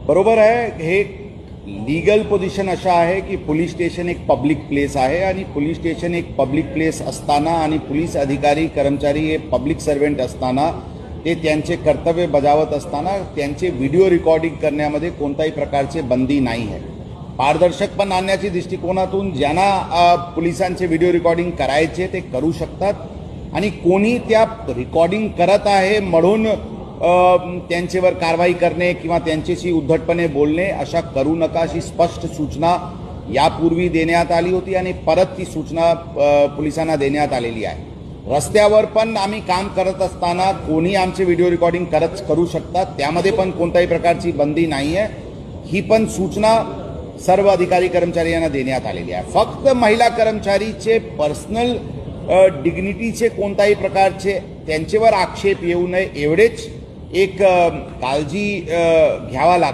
बरोबर आहे. हे लीगल पोझिशन अशा आहे की पोलीस स्टेशन एक पब्लिक प्लेस आहे आणि पोलीस स्टेशन एक पब्लिक प्लेस असताना आणि पोलीस अधिकारी कर्मचारी हे पब्लिक सर्व्हंट असताना ते त्यांचे कर्तव्य बजावत असताना त्यांचे व्हिडिओ रेकॉर्डिंग करण्यामध्ये कोणत्याही प्रकारचे बंदी नाही आहे. पारदर्शकपण आणण्याच्या दृष्टिकोनातून ज्यांना पोलिसांचे व्हिडिओ रेकॉर्डिंग करायचे ते करू शकतात आणि कोणी त्या रेकॉर्डिंग करत आहे म्हणून त्यांच्यावर कारवाई करणे किंवा त्यांच्याशी उद्धटपणे बोलणे अशा करू नका अशी स्पष्ट सूचना यापूर्वी देण्यात आली होती आणि परत ती सूचना पोलिसांना देण्यात आलेली आहे. रस्त्यावर पण आम्ही काम करत असताना कोणी आमचे व्हिडिओ रेकॉर्डिंग करू शकतात, त्यामध्ये पण कोणत्याही प्रकारची बंदी नाही आहे. ही पण सूचना सर्व अधिकारी कर्मचारी यांना देण्यात आलेली आहे. फक्त महिला कर्मचारीचे पर्सनल डिग्निटीचे कोणत्याही प्रकारचे त्यांच्यावर आक्षेप येऊ नये एवढेच एक काळजी घ्यावा लागते.